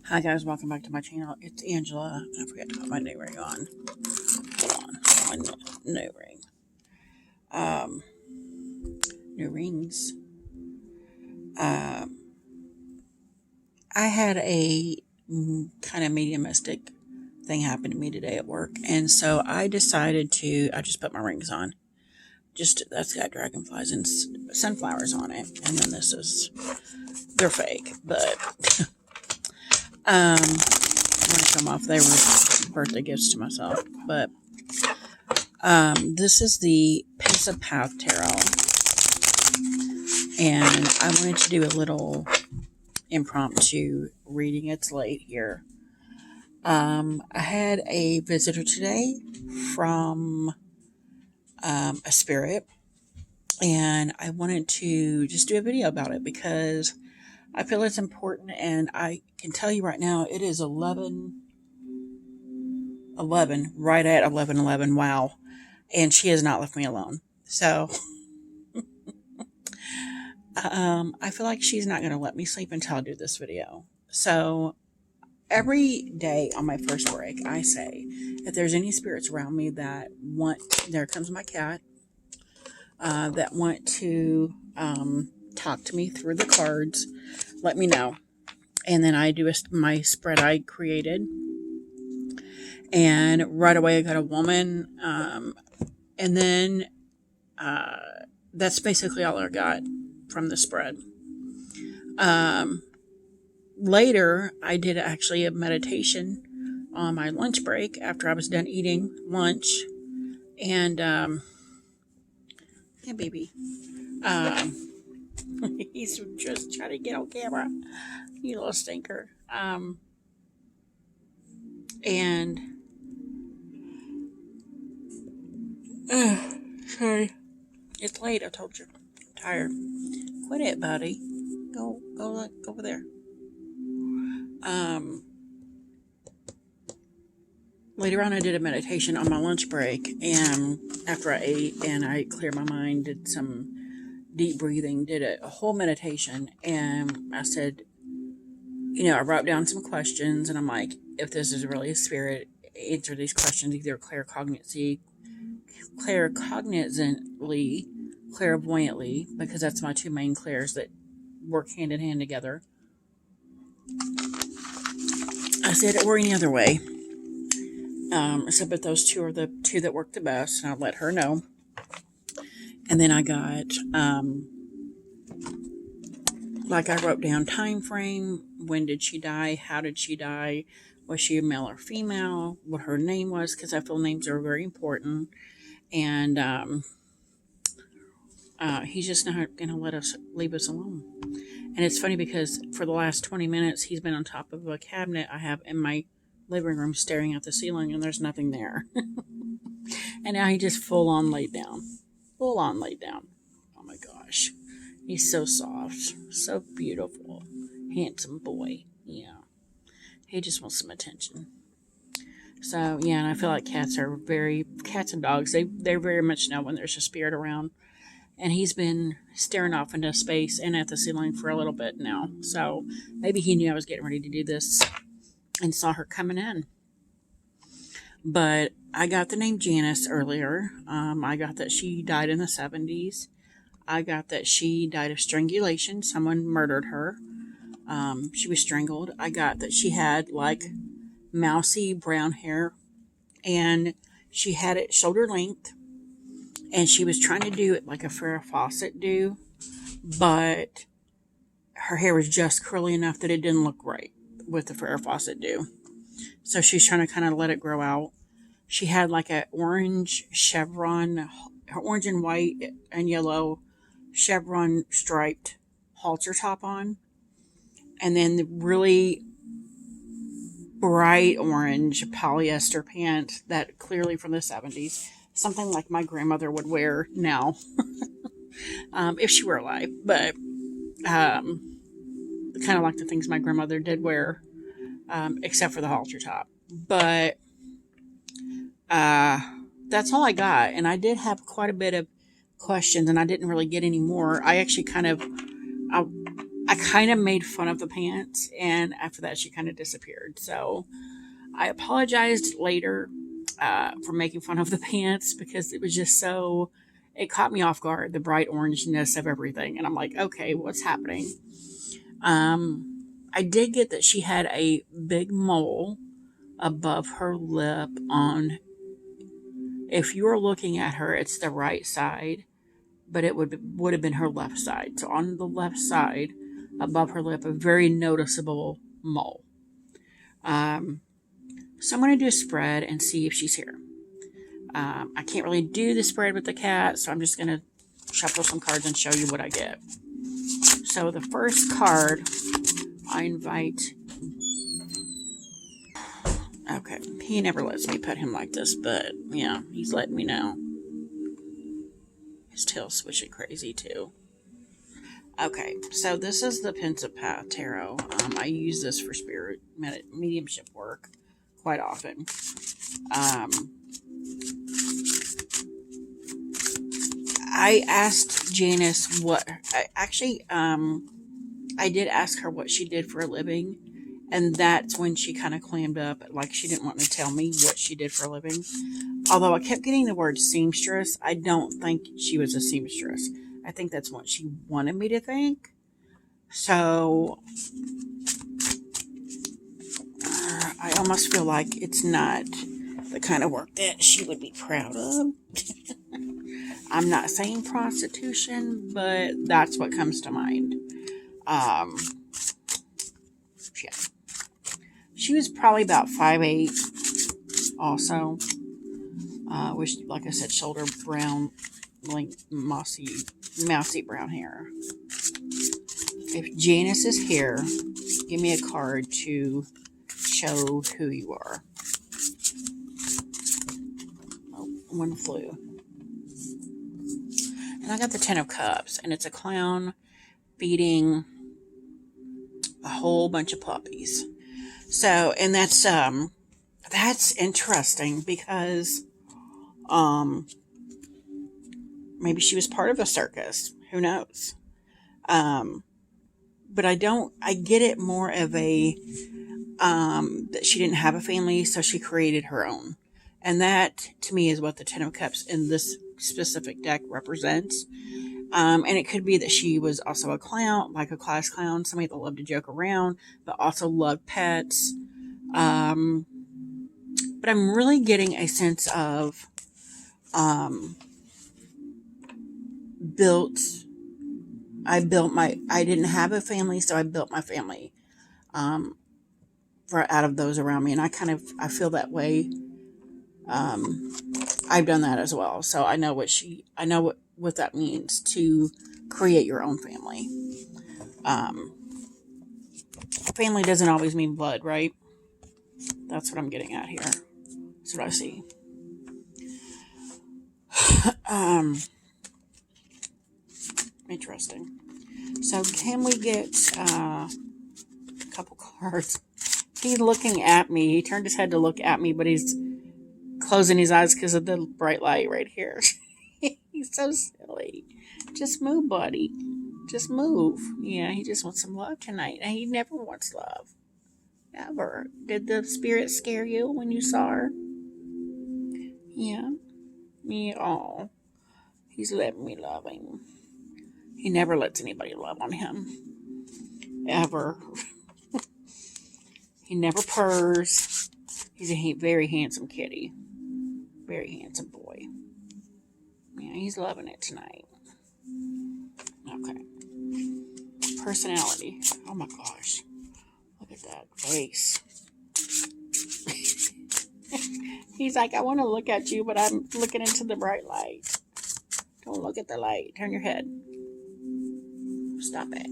Hi guys, welcome back to my channel. It's Angela. I forgot to put my new ring on. Hold on, my new ring. Um, New rings. Um, I had a kind of mediumistic thing happen to me today at work, and so I decided to. I just put my rings on. That's got dragonflies and sunflowers on it, and then they're fake, but I'm gonna show them off. They were birthday gifts to myself, but this is the Pace of Path Tarot, and I wanted to do a little impromptu reading. It's late here. I had a visitor today from a spirit, and I wanted to just do a video about it because I feel it's important, and I can tell you right now, it is 11, right at 11:11. Wow. And she has not left me alone. So, I feel like she's not going to let me sleep until I do this video. So, every day on my first break, I say, if there's any spirits around me that there comes my cat, that want to talk to me through the cards, let me know. And then I do my spread I created. And right away I got a woman. And then that's basically all I got from the spread. Later, I did actually a meditation on my lunch break after I was done eating lunch. And, yeah, baby. He's just trying to get on camera. You little stinker. And, sorry. It's late, I told you. I'm tired. Quit it, buddy. Go over there. Later on, I did a meditation on my lunch break, and after I ate and I cleared my mind, did some deep breathing, did a whole meditation, and I said, I wrote down some questions, and I'm like, if this is really a spirit, answer these questions either claircognizantly, clairvoyantly, because that's my two main clairs that work hand in hand together. I said, or any other way. I said, but those two are the two that work the best, and I'll let her know. And then I got, I wrote down time frame, when did she die, how did she die, was she a male or female, what her name was, because I feel names are very important. And he's just not going to leave us alone. And it's funny because for the last 20 minutes, he's been on top of a cabinet I have in my living room staring at the ceiling, and there's nothing there. And now he just full on laid down. Oh my gosh. He's so soft, so beautiful, handsome boy. Yeah. He just wants some attention. So, yeah, and I feel like cats and dogs, they very much know when there's a spirit around. And he's been staring off into space and at the ceiling for a little bit now. So maybe he knew I was getting ready to do this and saw her coming in. But I got the name Janice earlier. I got that she died in the 70s. I got that she died of strangulation. Someone murdered her. She was strangled. I got that she had mousy brown hair, and she had it shoulder length, and she was trying to do it like a Farrah Fawcett do, but her hair was just curly enough that it didn't look right with the Farrah Fawcett do. So she's trying to kind of let it grow out. She had an orange chevron, orange and white and yellow chevron striped halter top on, and then the really bright orange polyester pant that clearly from the 70s, something like my grandmother would wear now, if she were alive, but kind of like the things my grandmother did wear, except for the halter top. But that's all I got, and I did have quite a bit of questions, and I didn't really get any more. I actually I I kind of made fun of the pants, and after that, she kind of disappeared. So I apologized later for making fun of the pants because it was just so. It caught me off guard, the bright orangeness of everything, and I'm like, okay, what's happening? I did get that she had a big mole above her lip on. If you were looking at her, it's the right side, but it would have been her left side. So on the left side, above her lip, a very noticeable mole. So I'm going to do a spread and see if she's here. I can't really do the spread with the cat, so I'm just going to shuffle some cards and show you what I get. So the first card, I invite... Okay, he never lets me pet him like this, but yeah, he's letting me know. His tail's switching crazy too. Okay, so this is the Pensive Path Tarot. I use this for spirit mediumship work quite often. I asked Janice what... I did ask her what she did for a living. And that's when she kind of clammed up, like she didn't want to tell me what she did for a living. Although I kept getting the word seamstress, I don't think she was a seamstress. I think that's what she wanted me to think. So I almost feel like it's not the kind of work that she would be proud of. I'm not saying prostitution, but that's what comes to mind. Yeah. She was probably about 5'8", also. Which, like I said, shoulder brown, like mousy brown hair. If Janice is here, give me a card to show who you are. Oh, one flew. And I got the Ten of Cups, and it's a clown feeding a whole bunch of puppies. So, and that's interesting because, maybe she was part of a circus. Who knows? But I get it more of a, that she didn't have a family, so she created her own. And that, to me, is what the Ten of Cups in this specific deck represents. And it could be that she was also a clown, like a class clown, somebody that loved to joke around, but also loved pets. But I'm really getting a sense of I didn't have a family, so I built my family out of those around me. And I feel that way. I've done that as well. So I know what that means to create your own family. Family doesn't always mean blood, right? That's what I'm getting at here. That's what I see. Interesting. So can we get a couple cards? He's looking at me. He turned his head to look at me, but he's closing his eyes because of the bright light right here. He's so silly. Just move, buddy. Just move. Yeah, he just wants some love tonight. And he never wants love. Ever. Did the spirit scare you when you saw her? Yeah. Me, oh. He's letting me love him. He never lets anybody love on him. Ever. He never purrs. He's a very handsome kitty. Very handsome boy. Yeah, he's loving it tonight. Okay. Personality. Oh my gosh. Look at that face. He's like, I want to look at you, but I'm looking into the bright light. Don't look at the light. Turn your head. Stop it.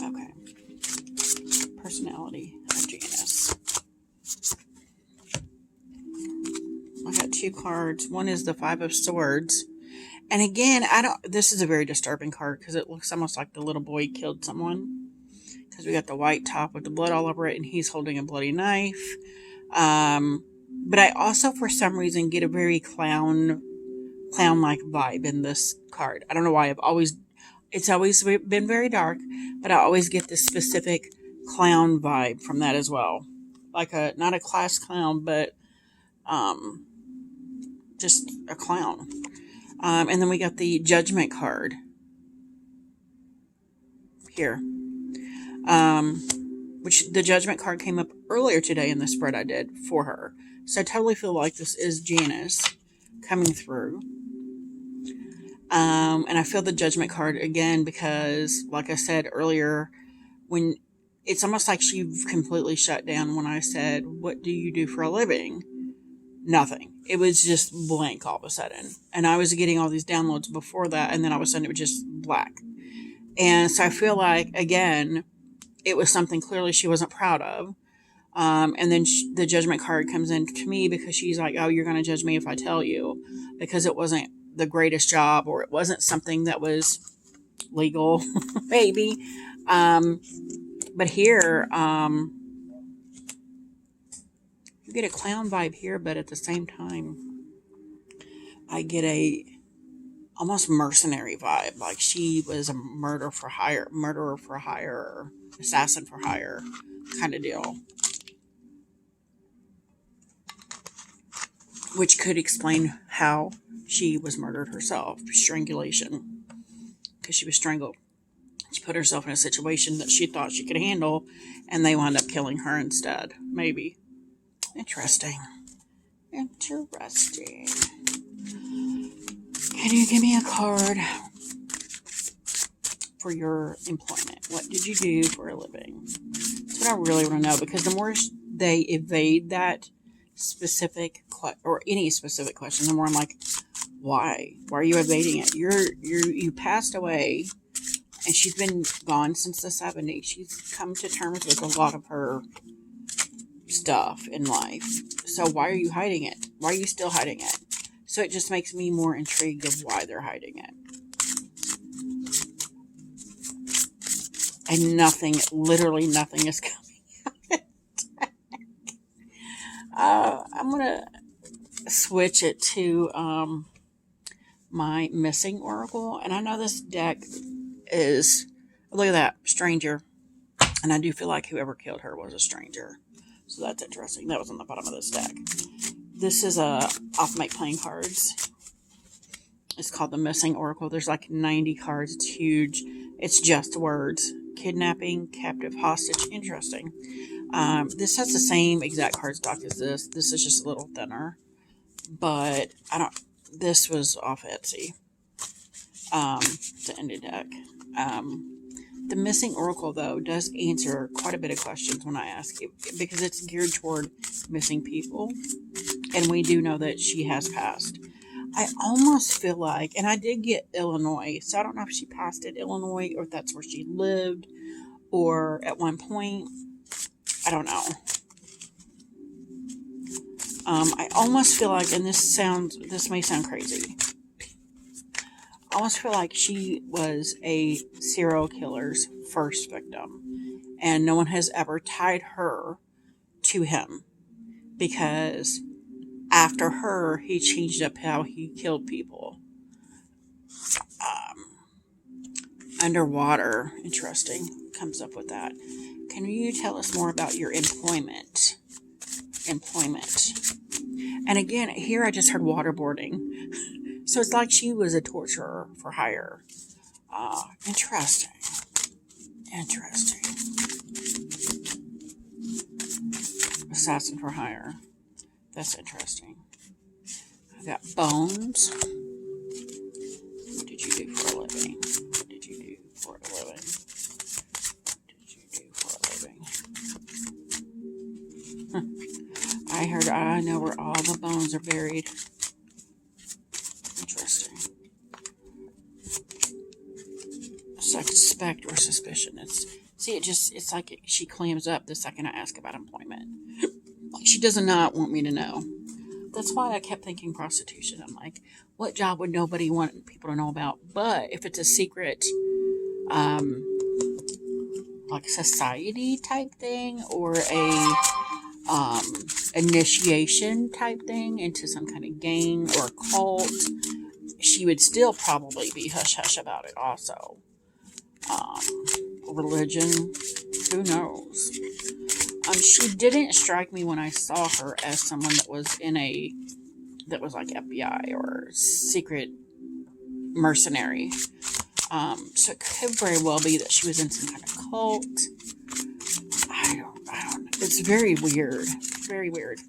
Okay. Personality of Janice. I got two cards. One is the Five of Swords. And again, this is a very disturbing card because it looks almost like the little boy killed someone. Because we got the white top with the blood all over it and he's holding a bloody knife. But I also, for some reason, get a very clown clown-like vibe in this card. I don't know why. It's always been very dark, but I always get this specific clown vibe from that as well. Like not a class clown, but um, just a clown. And then we got the Judgment card here. Which the Judgment card came up earlier today in the spread I did for her. So I totally feel like this is Janice coming through. And I feel the Judgment card again because, like I said earlier, when it's almost like she completely shut down when I said, "What do you do for a living?" Nothing. It was just blank all of a sudden. And I was getting all these downloads before that, and then all of a sudden it was just black. And so I feel like, again, it was something clearly she wasn't proud of. And then the Judgment card comes in to me because she's like, "Oh, you're going to judge me if I tell you," because it wasn't the greatest job or it wasn't something that was legal, maybe. But here, you get a clown vibe here, but at the same time, I get a almost mercenary vibe. Like she was a murderer for hire, assassin for hire kind of deal. Which could explain how she was murdered herself. Strangulation. Because she was strangled. She put herself in a situation that she thought she could handle, and they wound up killing her instead. Maybe. Interesting. Interesting. Can you give me a card for your employment? What did you do for a living? That's what I really want to know, because the more they evade that specific or any specific question, the more I'm like, why? Why are you evading it? You passed away, and she's been gone since the 70s. She's come to terms with a lot of her stuff in life. So why are you hiding it? Why are you still hiding it? So it just makes me more intrigued of why they're hiding it. And nothing, literally nothing is coming. I'm going to switch it to my missing oracle. And I know this deck is, look at that, stranger. And I do feel like whoever killed her was a stranger. So that's interesting. That was on the bottom of this deck. This is off my playing cards. It's called the Missing Oracle. There's like 90 cards. It's huge. It's just words. Kidnapping, captive, hostage. Interesting. This has the same exact card stock as this. This is just a little thinner. But this was off Etsy. It's an indie deck. The Missing Oracle, though, does answer quite a bit of questions when I ask it, because it's geared toward missing people. And we do know that she has passed. I almost feel like, and I did get Illinois, so I don't know if she passed at Illinois or if that's where she lived or at one point. I don't know. I almost feel like, and this may sound crazy, I almost feel like she was a serial killer's first victim, and no one has ever tied her to him, because after her, he changed up how he killed people. Underwater, interesting, comes up with that. Can you tell us more about your employment? And again, here I just heard waterboarding. So it's like she was a torturer for hire. Interesting. Assassin for hire. That's interesting. I got bones. What did you do for a living? I know where all the bones are buried. Interesting. Suspect or suspicion. It's like she clams up the second I ask about employment. Like she does not want me to know. That's why I kept thinking prostitution. I'm like, what job would nobody want people to know about? But if it's a secret, like society type thing, or a initiation type thing into some kind of gang or cult, she would still probably be hush hush about it also. Religion, who knows? She didn't strike me when I saw her as someone that was that was like FBI or secret mercenary. So it could very well be that she was in some kind of cult. I don't know. It's very weird. Very weird.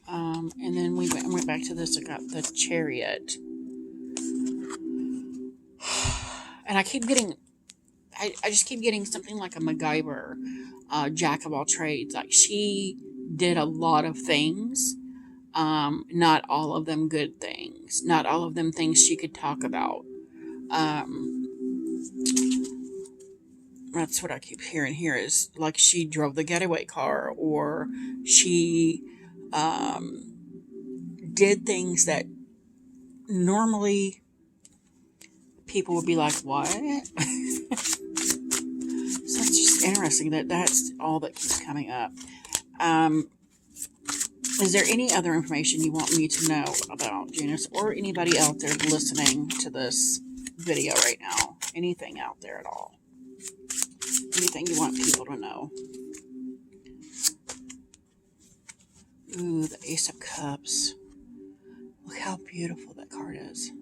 And then we went back to this. I got the Chariot. And I just keep getting something like a MacGyver, jack of all trades. Like, she did a lot of things. Not all of them good things. Not all of them things she could talk about. That's what I keep hearing here, is like she drove the getaway car, or she did things that normally people would be like, what? So it's just interesting that that's all that keeps coming up. Is there any other information you want me to know about Janice, or anybody out there listening to this video right now? Anything out there at all? Anything you want people to know? Ooh, the Ace of Cups. Look how beautiful that card is.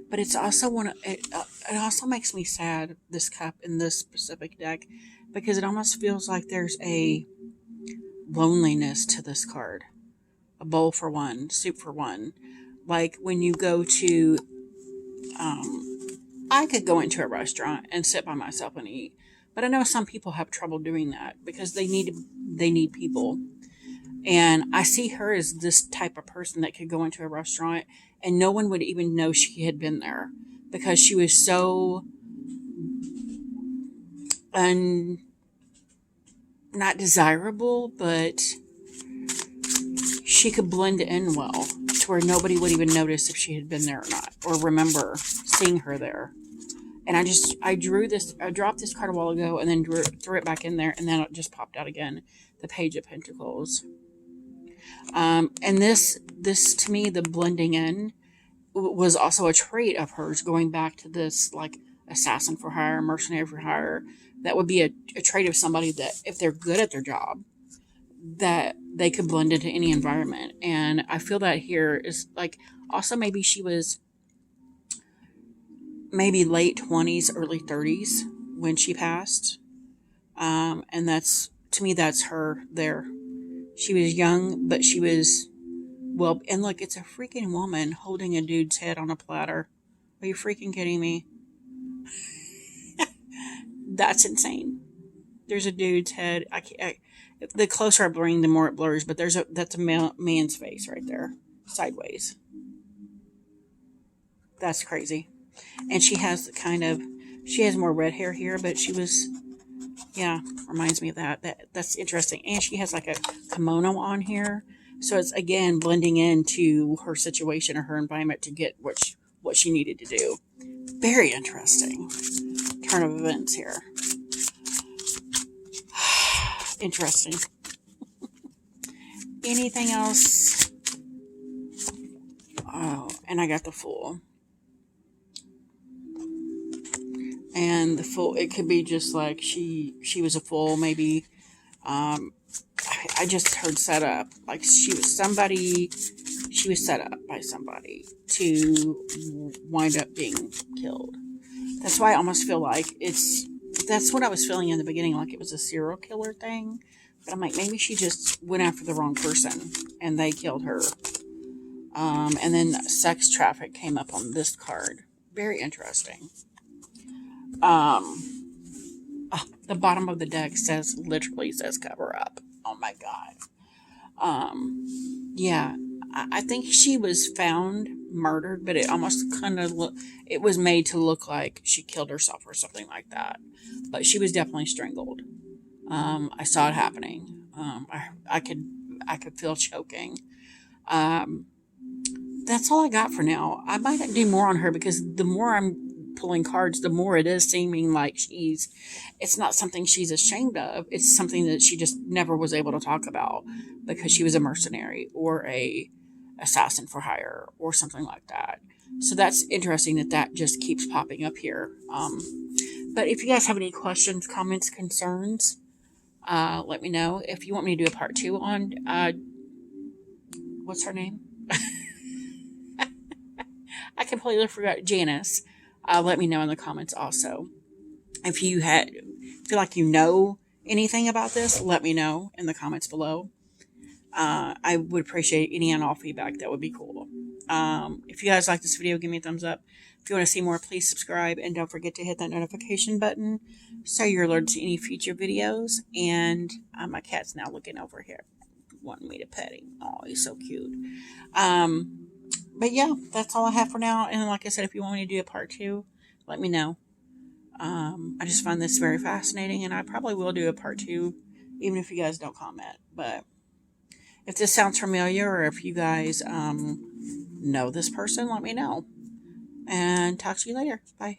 But it's also it also makes me sad, this cup in this specific deck, because it almost feels like there's a loneliness to this card. A bowl for one, soup for one. Like when you go to, I could go into a restaurant and sit by myself and eat, but I know some people have trouble doing that because they need people. And I see her as this type of person that could go into a restaurant and no one would even know she had been there, because she was so not desirable, but she could blend in well to where nobody would even notice if she had been there or not, or remember seeing her there. And I dropped this card a while ago and then threw it back in there, and then it just popped out again. The Page of Pentacles. And this to me, the blending in was also a trait of hers, going back to this like assassin for hire, mercenary for hire. That would be a trait of somebody that, if they're good at their job, that they could blend into any environment. And I feel that here is like, also maybe she was maybe late 20s, early 30s when she passed. And that's, to me, that's her there. She was young, but she was, well, and look, it's a freaking woman holding a dude's head on a platter. Are you freaking kidding me? That's insane. There's a dude's head. The closer I bring, the more it blurs, but that's a man's face right there, sideways. That's crazy. And she has she has more red hair here, but she was, yeah, reminds me of that. That's interesting. And she has like a kimono on here. So it's, again, blending into her situation or her environment to get what she needed to do. Very interesting turn of events here. Interesting. Anything else? Oh, and I got the Fool. And the Fool, it could be just like she was a fool, maybe. I just heard set up. Like she was set up by somebody to wind up being killed. That's why I almost feel like that's what I was feeling in the beginning, like it was a serial killer thing. But I'm like, maybe she just went after the wrong person and they killed her. And then sex traffic came up on this card. Very interesting. The bottom of the deck literally says cover up. Oh my God. Yeah, I think she was found murdered, but it almost kind of it was made to look like she killed herself or something like that. But she was definitely strangled. I saw it happening. I could feel choking. That's all I got for now. I might do more on her, because the more I'm pulling cards, the more it is seeming like it's not something she's ashamed of. It's something that she just never was able to talk about because she was a mercenary or a assassin for hire or something like that. So that's interesting that that just keeps popping up here. But if you guys have any questions, comments, concerns, let me know. If you want me to do a part 2 on, what's her name? I completely forgot, Janice. Let me know in the comments also. If you feel like you know anything about this, let me know in the comments below. I would appreciate any and all feedback. That would be cool. If you guys like this video, give me a thumbs up. If you want to see more, please subscribe. And don't forget to hit that notification button so you're alerted to any future videos. And my cat's now looking over here, wanting me to pet him. Oh, he's so cute. But yeah, that's all I have for now. And like I said, if you want me to do a part 2, let me know. I just find this very fascinating, and I probably will do a part 2, even if you guys don't comment. But if this sounds familiar, or if you guys know this person, let me know. And talk to you later. Bye.